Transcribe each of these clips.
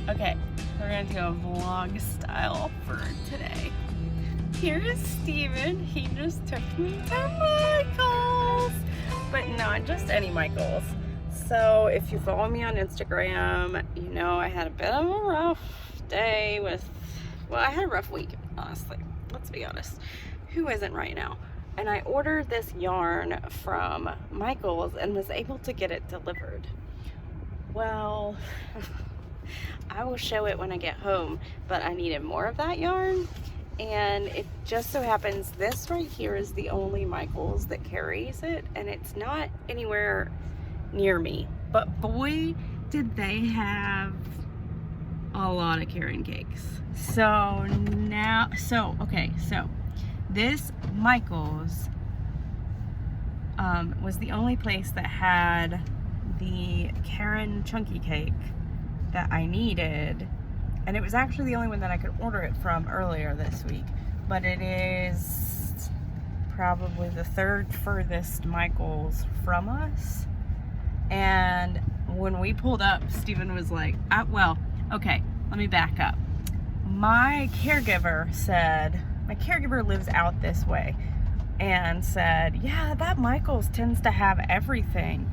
Okay, we're gonna do a vlog style for today. Here is Steven. He just took me to Michael's, but not just any Michael's. So if you follow me on Instagram, you know I had a bit of a rough day with, well, I had a rough week, honestly. Let's be honest. Who isn't right now? And I ordered this yarn from Michael's and was able to get it delivered. Well, I will show it when I get home, but I needed more of that yarn, and it just so happens this right here is the only Michael's that carries it, and it's not anywhere near me. But boy, did they have a lot of caron cakes. So this Michael's was the only place that had the caron chunky cake that I needed, and it was actually the only one that I could order it from earlier this week, but it is probably the third furthest Michael's from us. And when we pulled up, Steven was like, well, okay, let me back up. My caregiver lives out this way, and said, yeah, that Michael's tends to have everything.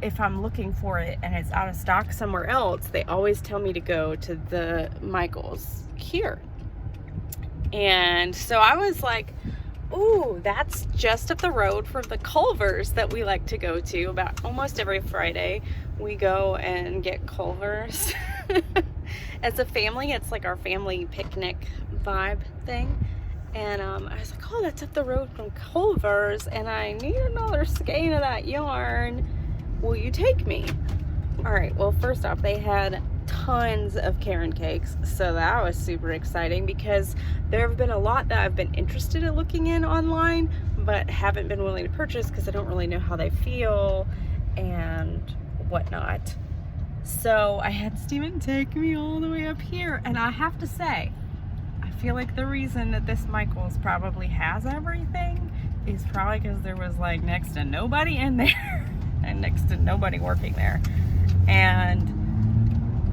If I'm looking for it and it's out of stock somewhere else, they always tell me to go to the Michael's here. And so I was like, ooh, that's just up the road from the Culvers that we like to go to. About almost every Friday we go and get Culvers. As a family, it's like our family picnic vibe thing. And I was like, oh, that's up the road from Culver's, and I need another skein of that yarn. Will you take me? All right, well, first off, they had tons of caron cakes, so that was super exciting because there have been a lot that I've been interested in looking in online, but haven't been willing to purchase because I don't really know how they feel and whatnot. So I had Steven take me all the way up here, and I have to say, I feel like the reason that this Michael's probably has everything is probably because there was like next to nobody in there. And next to nobody working there. And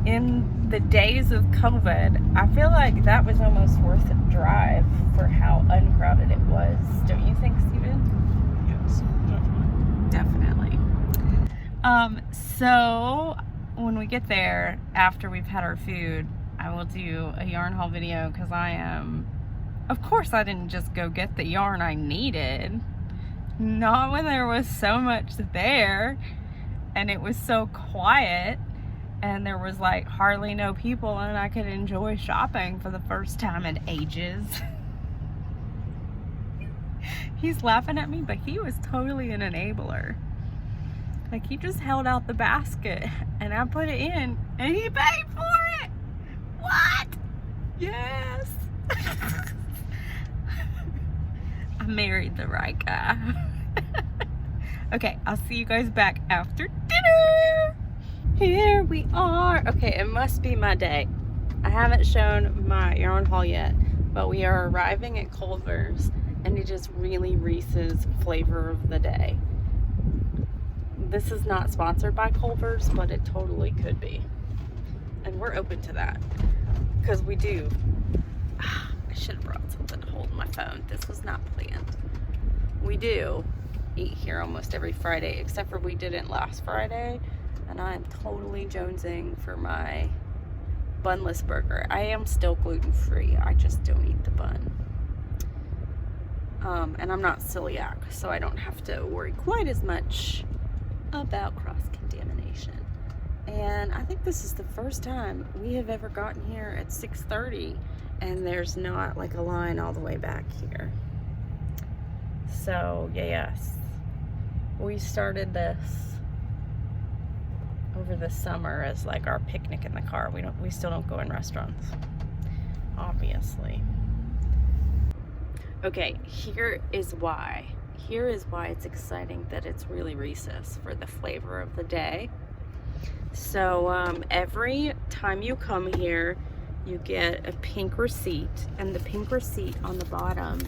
in the days of COVID, I feel like that was almost worth the drive for how uncrowded it was. Don't you think, Steven? Yes, Definitely. So when we get there, after we've had our food, I will do a yarn haul video because of course I didn't just go get the yarn I needed. Not when there was so much there and it was so quiet and there was like hardly no people, and I could enjoy shopping for the first time in ages. He's laughing at me, but he was totally an enabler. Like, he just held out the basket and I put it in and he paid for it. What? Yes. I married the right guy. Okay, I'll see you guys back after dinner. Here we are. Okay, it must be my day. I haven't shown my yarn haul yet, but we are arriving at Culver's, and it is really Reese's flavor of the day. This is not sponsored by Culver's, but it totally could be. And we're open to that, because we do. I should have brought something to hold my phone. This was not planned. We do eat here almost every Friday, except for we didn't last Friday, and I'm totally jonesing for my bunless burger. I am still gluten-free. I just don't eat the bun. And I'm not celiac, so I don't have to worry quite as much about cross-contamination. And I think this is the first time we have ever gotten here at 6:30 and there's not like a line all the way back here. So yes, we started this over the summer as like our picnic in the car. We still don't go in restaurants, obviously. Okay, here is why it's exciting that it's really Reese's for the flavor of the day. So every time you come here, you get a pink receipt, and the pink receipt on the bottom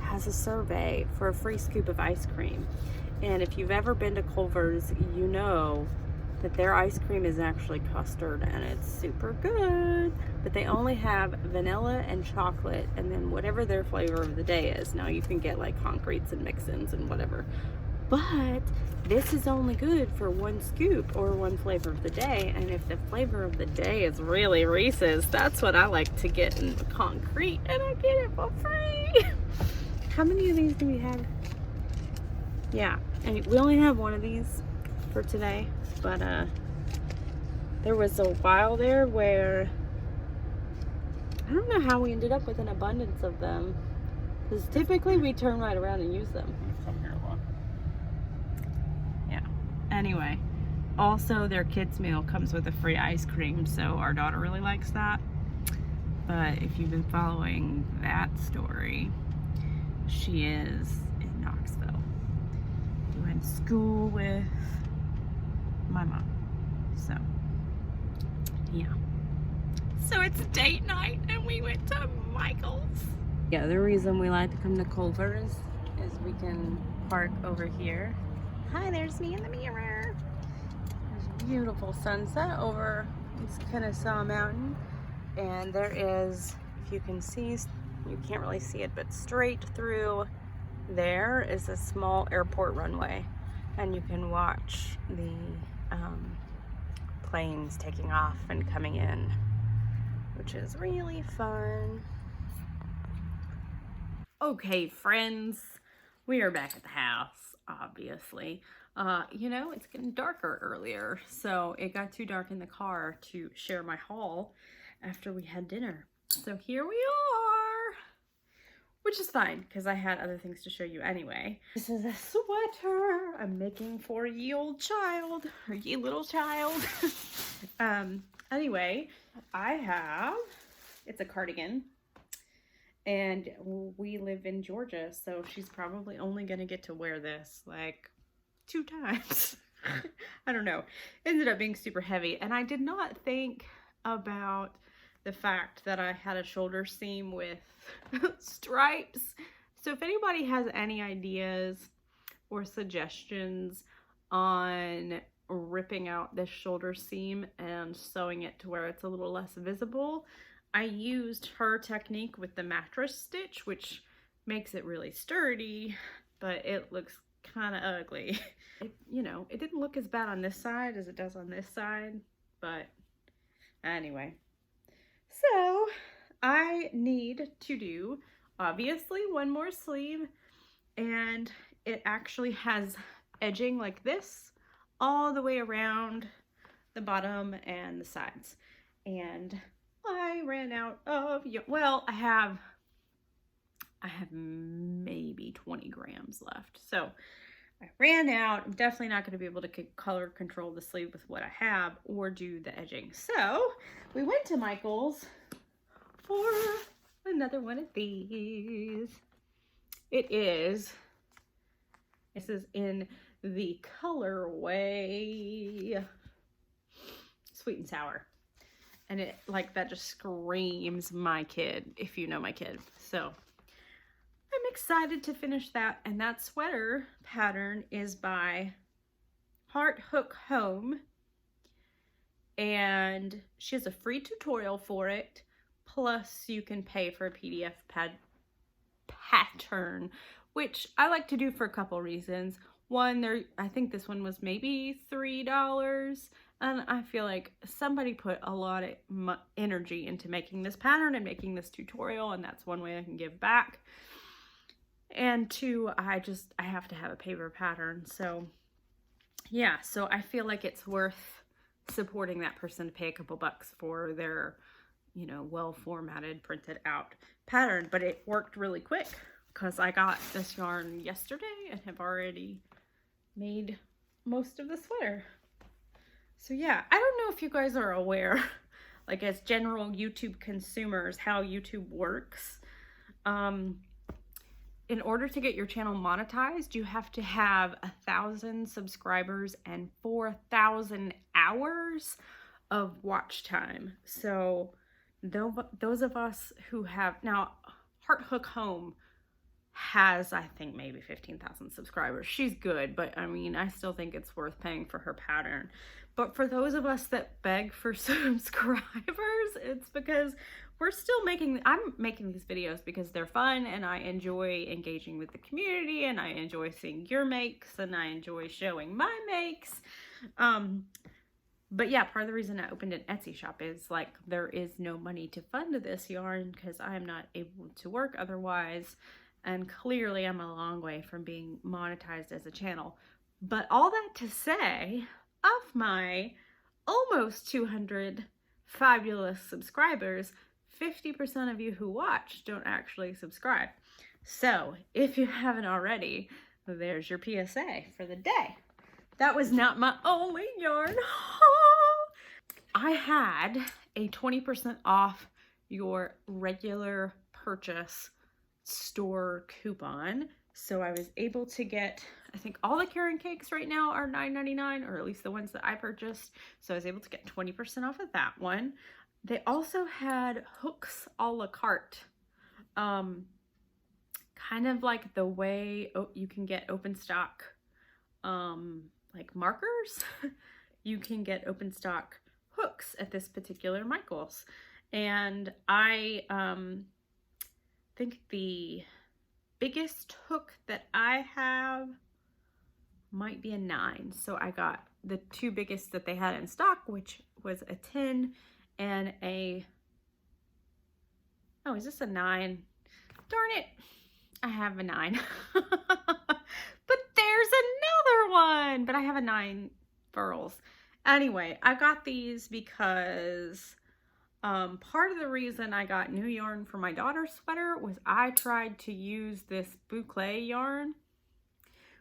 has a survey for a free scoop of ice cream. And if you've ever been to Culver's, you know that their ice cream is actually custard and it's super good. But they only have vanilla and chocolate and then whatever their flavor of the day is. Now you can get like concretes and mix-ins and whatever. But this is only good for one scoop or one flavor of the day. And if the flavor of the day is really Reese's, that's what I like to get in the concrete, and I get it for free. How many of these do we have? Yeah, and we only have one of these for today, but there was a while there where I don't know how we ended up with an abundance of them, because typically we turn right around and use them. Come here a lot. Yeah. Anyway, also their kids meal comes with a free ice cream, so our daughter really likes that. But if you've been following that story, she is in Knoxville doing school with my mom. So yeah, so it's date night and we went to Michael's. Yeah, the reason we like to come to Culver's is we can park over here. Hi, there's me in the mirror. There's a beautiful sunset over this Kennesaw Mountain, and there is, if you can see, you can't really see it, but straight through there is a small airport runway, and you can watch the planes taking off and coming in, which is really fun. Okay, friends, we are back at the house, obviously. You know, it's getting darker earlier, so it got too dark in the car to share my haul after we had dinner. So here we are, which is fine because I had other things to show you anyway. This is a sweater I'm making for ye old child, or ye little child. Anyway, it's a cardigan, and we live in Georgia, so she's probably only gonna get to wear this like 2 times. I don't know. Ended up being super heavy, and I did not think about the fact that I had a shoulder seam with stripes. So if anybody has any ideas or suggestions on ripping out this shoulder seam and sewing it to where it's a little less visible, I used her technique with the mattress stitch, which makes it really sturdy, but it looks kind of ugly. You know, it didn't look as bad on this side as it does on this side, but anyway. So I need to do, obviously, one more sleeve, and it actually has edging like this all the way around the bottom and the sides. And I ran out of, well, I have maybe 20 grams left. So I ran out. I'm definitely not going to be able to color control the sleeve with what I have or do the edging. So we went to Michael's for another one of these. This is in the colorway Sweet and Sour. And it, like, that just screams my kid, if you know my kid. So I'm excited to finish that. And that sweater pattern is by Heart Hook Home. And she has a free tutorial for it. Plus you can pay for a PDF pattern, which I like to do for a couple reasons. One, I think this one was maybe $3. And I feel like somebody put a lot of energy into making this pattern and making this tutorial, and that's one way I can give back. And 2, I have to have a paper pattern. So yeah, so I feel like it's worth supporting that person to pay a couple bucks for their, you know, well formatted, printed out pattern. But it worked really quick because I got this yarn yesterday and have already made most of the sweater. So yeah, I don't know if you guys are aware, like as general YouTube consumers, how YouTube works. In order to get your channel monetized, you have to have 1,000 subscribers and 4,000 hours of watch time. So those of us who have, now Heart Hook Home has, I think, maybe 15,000 subscribers. She's good, but I mean, I still think it's worth paying for her pattern. But for those of us that beg for subscribers, it's because I'm making these videos because they're fun and I enjoy engaging with the community and I enjoy seeing your makes and I enjoy showing my makes. But yeah, part of the reason I opened an Etsy shop is like there is no money to fund this yarn because I am not able to work otherwise. And clearly I'm a long way from being monetized as a channel. But all that to say, of my almost 200 fabulous subscribers, 50% of you who watch don't actually subscribe. So if you haven't already, there's your PSA for the day. That was not my only yarn haul. I had a 20% off your regular purchase store coupon. So I was able to get, I think all the caron cakes right now are $9.99, or at least the ones that I purchased. So I was able to get 20% off of that one. They also had hooks a la carte. Kind of like the way you can get open stock like markers. You can get open stock hooks at this particular Michael's. And I think the biggest hook that I have might be a 9. So I got the two biggest that they had in stock, which was a 10 and a, oh, is this a 9? Darn it, I have a 9. But there's another one, but I have a 9 furls. Anyway, I got these because part of the reason I got new yarn for my daughter's sweater was I tried to use this boucle yarn,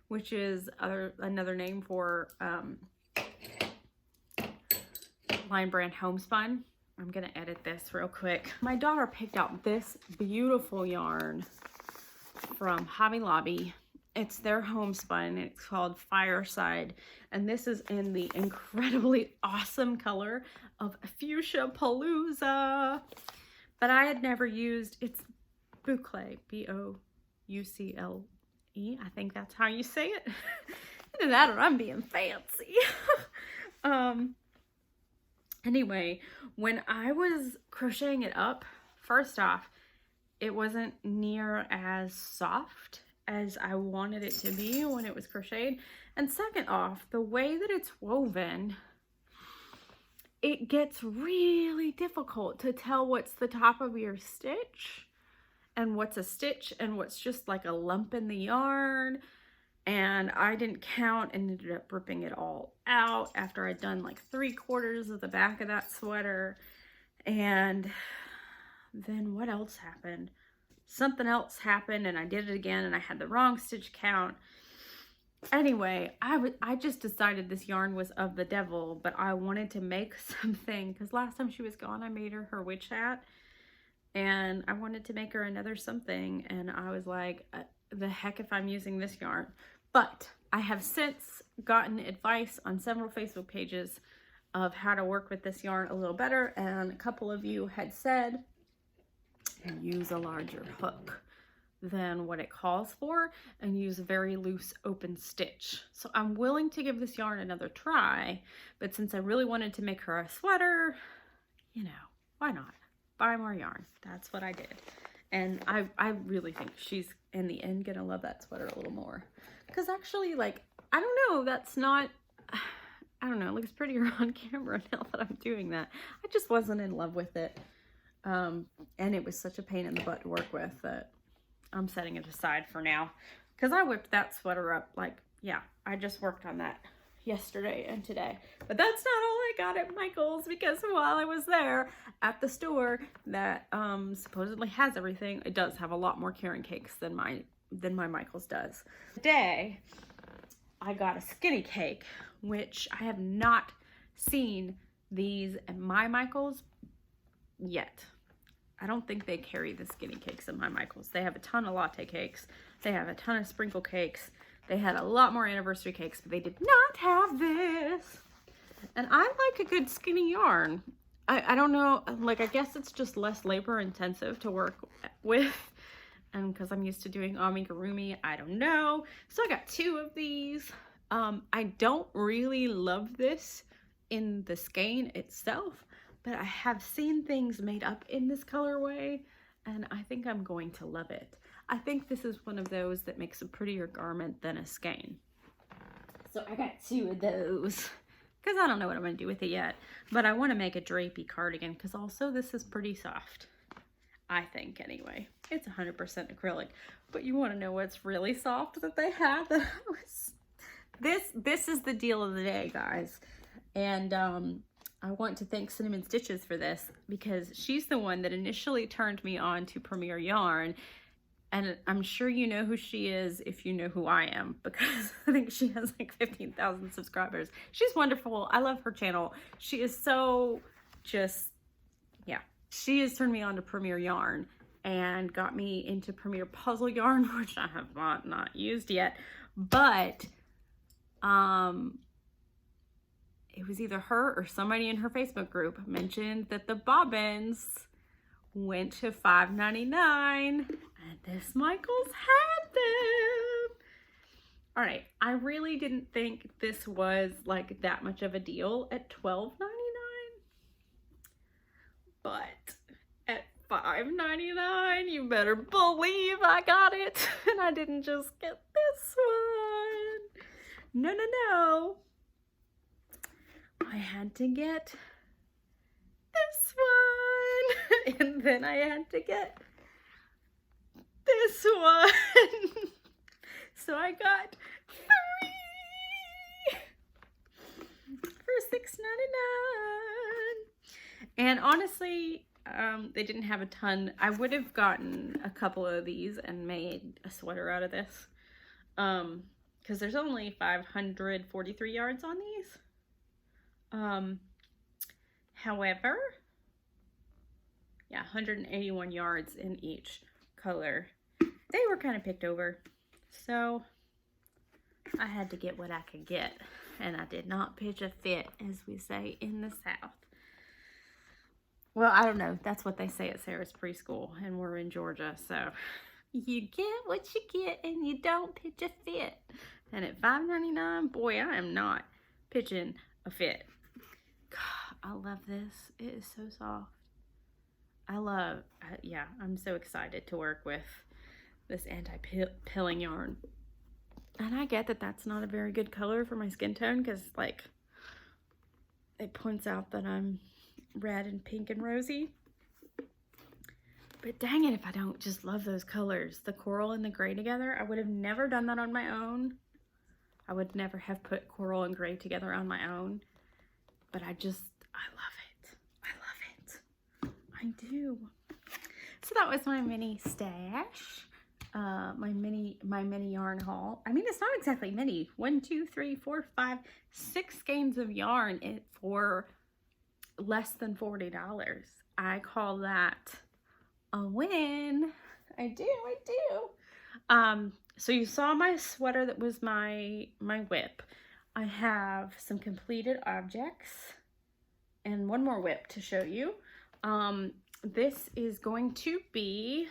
which is another name for Line Brand Homespun. I'm gonna edit this real quick. My daughter picked out this beautiful yarn from Hobby Lobby. It's their homespun. It's called Fireside, and this is in the incredibly awesome color of Fuchsia Palooza. But I had never used, it's boucle, B-O-U-C-L-E. I think that's how you say it. Either that or I'm being fancy. Anyway, when I was crocheting it up, first off, it wasn't near as soft as I wanted it to be when it was crocheted. And second off, the way that it's woven, it gets really difficult to tell what's the top of your stitch and what's a stitch and what's just like a lump in the yarn. And I didn't count and ended up ripping it all out after I'd done like 3/4 of the back of that sweater. And then what else happened? Something else happened and I did it again and I had the wrong stitch count. Anyway, I just decided this yarn was of the devil, but I wanted to make something because last time she was gone, I made her witch hat and I wanted to make her another something. And I was like, the heck if I'm using this yarn. But I have since gotten advice on several Facebook pages of how to work with this yarn a little better. And a couple of you had said, use a larger hook than what it calls for and use a very loose open stitch. So I'm willing to give this yarn another try, but since I really wanted to make her a sweater, you know, why not? Buy more yarn. That's what I did. And I really think she's in the end gonna love that sweater a little more. Because actually, like, I don't know, that's not, I don't know, it looks prettier on camera now that I'm doing that. I just wasn't in love with it. And it was such a pain in the butt to work with that I'm setting it aside for now. Because I whipped that sweater up, like, yeah, I just worked on that yesterday and today. But that's not all I got at Michael's, because while I was there at the store that supposedly has everything, it does have a lot more caron cakes than my Michael's does. Today, I got a skinny cake, which I have not seen these at my Michael's yet. I don't think they carry the skinny cakes at my Michael's. They have a ton of latte cakes. They have a ton of sprinkle cakes. They had a lot more anniversary cakes, but they did not have this. And I like a good skinny yarn. I don't know, like, I guess it's just less labor intensive to work with. And because I'm used to doing amigurumi, I don't know. So I got 2 of these. I don't really love this in the skein itself, but I have seen things made up in this colorway, and I think I'm going to love it. I think this is one of those that makes a prettier garment than a skein. So I got 2 of those because I don't know what I'm going to do with it yet, but I want to make a drapey cardigan because also this is pretty soft. I think anyway. It's 100% acrylic, but you want to know what's really soft that they had? That was this is the deal of the day, guys. And I want to thank Cinnamon Stitches for this because she's the one that initially turned me on to Premier Yarn. And I'm sure you know who she is if you know who I am, because I think she has like 15,000 subscribers. She's wonderful. I love her channel. She is so just, yeah. She has turned me on to Premier Yarn and got me into Premier Puzzle Yarn, which I have not used yet. But it was either her or somebody in her Facebook group mentioned that the bobbins went to $5.99, and this Michaels had them. All right, I really didn't think this was like that much of a deal at $12.99, but at $5.99, you better believe I got it. And I didn't just get this one. No. I had to get this one, and then I had to get this one. So I got 3 for $6.99. And honestly, they didn't have a ton. I would have gotten a couple of these and made a sweater out of this, because there's only 543 yards on these. However, yeah, 181 yards in each color. They were kind of picked over, so I had to get what I could get, and I did not pitch a fit, as we say in the South. Well, I don't know. That's what they say at Sarah's preschool, and we're in Georgia, so you get what you get, and you don't pitch a fit. And at $5.99, boy, I am not pitching a fit. God, I love this. It is so soft. Yeah, I'm so excited to work with this anti-pilling yarn. And I get that that's not a very good color for my skin tone, because like it points out that I'm red and pink and rosy. But dang it if I don't just love those colors. The coral and the gray together. I would have never done that on my own. I would never have put coral and gray together on my own. But I love it. I love it. I do. So that was my mini stash. My mini yarn haul. I mean, it's not exactly mini. 1, 2, 3, 4, 5, 6 skeins of yarn for less than $40. I call that a win. I do. So you saw my sweater that was my whip. I have some completed objects and one more whip to show you. This is going to be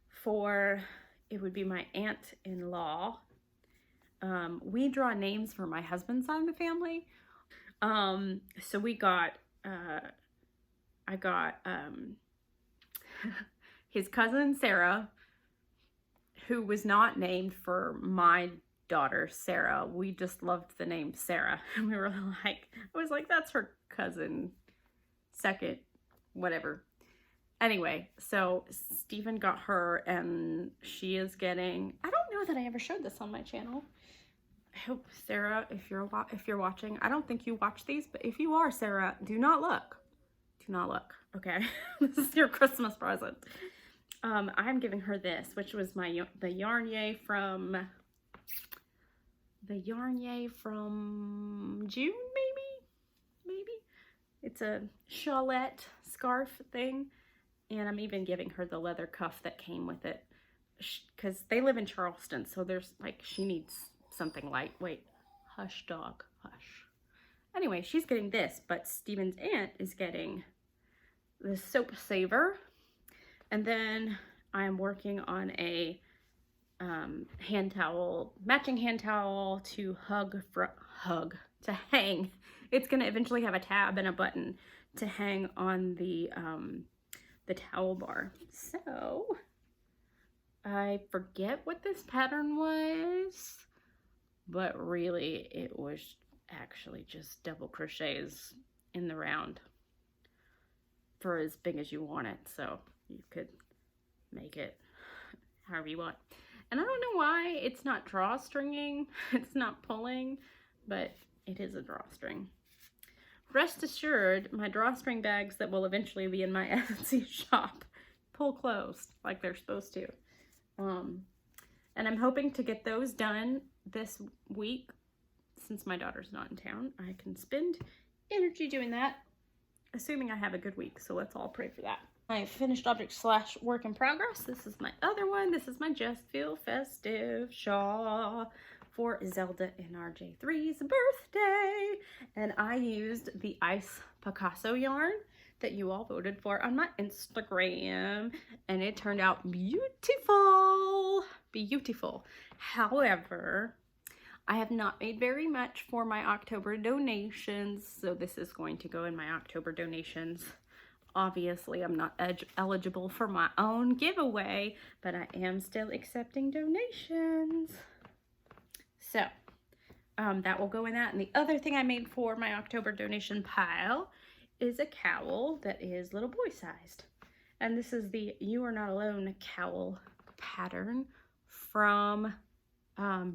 for, it would be my aunt-in-law. We draw names for my husband's side of the family. So we got, I got his cousin Sarah, who was not named for my daughter Sarah. We just loved the name Sarah, and we were like, I was like, that's her cousin, second, whatever. Anyway, so Stephen got her, and she is getting, I don't know that I ever showed this on my channel. I hope, Sarah, if you're watching, I don't think you watch these, but if you are, Sarah, do not look. Do not look, okay? This is your Christmas present. I'm giving her this, which was the Yarn-Yay from June, maybe. It's a shawlette scarf thing, and I'm even giving her the leather cuff that came with it, because they live in Charleston, so there's like, she needs something lightweight. Hush, dog, hush. Anyway, she's getting this, but Stephen's aunt is getting the soap saver. And then I'm working on a hand towel, matching hand towel to hang It's gonna eventually have a tab and a button to hang on the towel bar. So I forget what this pattern was, but really it was actually just double crochets in the round for as big as you want it. So you could make it however you want. And I don't know why it's not drawstringing, it's not pulling, but it is a drawstring. Rest assured, my drawstring bags that will eventually be in my Etsy shop pull closed like they're supposed to. And I'm hoping to get those done this week. Since my daughter's not in town, I can spend energy doing that, assuming I have a good week. So let's all pray for that. My finished object slash work in progress. This is my other one. This is my Just Feel Festive shawl for Zelda and RJ3's birthday. And I used the Ice Picasso yarn that you all voted for on my Instagram. And it turned out beautiful. Beautiful. However, I have not made very much for my October donations. So this is going to go in my October donations. Obviously, I'm not eligible for my own giveaway, but I am still accepting donations. So, that will go in that. And the other thing I made for my October donation pile is a cowl that is little boy sized. And this is the You Are Not Alone Cowl pattern from the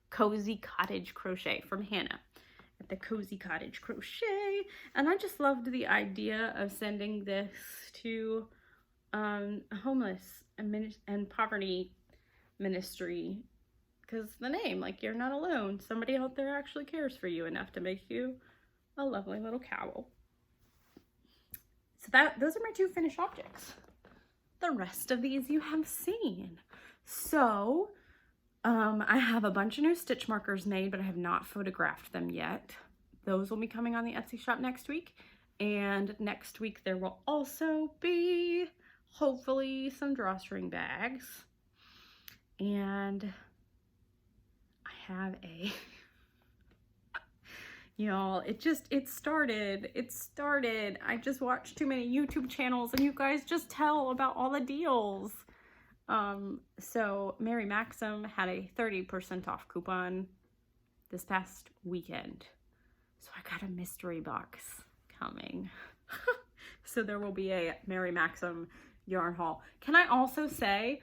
Cozy Cottage Crochet from Hannah. The Cozy Cottage Crochet, and I just loved the idea of sending this to a homeless and poverty ministry, because the name, like, you're not alone. Somebody out there actually cares for you enough to make you a lovely little cowl. So those are my two finished objects. The rest of these you have seen. So I have a bunch of new stitch markers made, but I have not photographed them yet. Those will be coming on the Etsy shop next week. And next week there will also be, hopefully, some drawstring bags. And I have a, y'all, it started. I just watched too many YouTube channels and you guys just tell about all the deals. So Mary Maxim had a 30% off coupon this past weekend. So I got a mystery box coming. So there will be a Mary Maxim yarn haul. Can I also say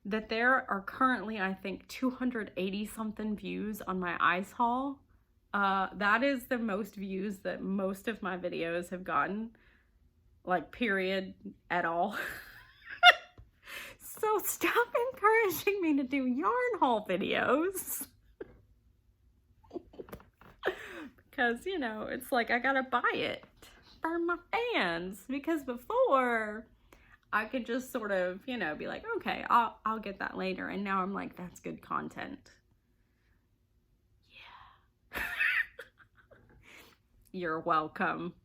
that there are currently, I think, 280 something views on my ice haul. That is the most views that most of my videos have gotten, like, period, at all. So stop encouraging me to do yarn haul videos. Because, you know, it's like I gotta buy it for my fans. Because before, I could just sort of, you know, be like, okay, I'll get that later. And now I'm like, that's good content. Yeah. You're welcome.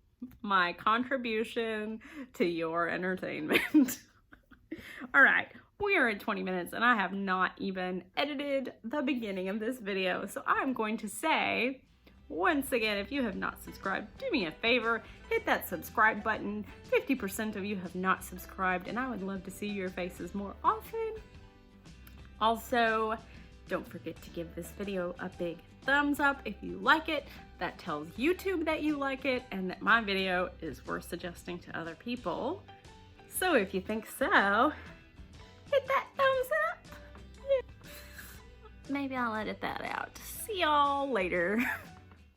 My contribution to your entertainment. All right. We are at 20 minutes and I have not even edited the beginning of this video. So I'm going to say, once again, if you have not subscribed, do me a favor, hit that subscribe button. 50% of you have not subscribed and I would love to see your faces more often. Also, don't forget to give this video a big thumbs up if you like it. That tells YouTube that you like it and that my video is worth suggesting to other people. So if you think so, hit that thumbs up. Maybe I'll edit that out. See y'all later.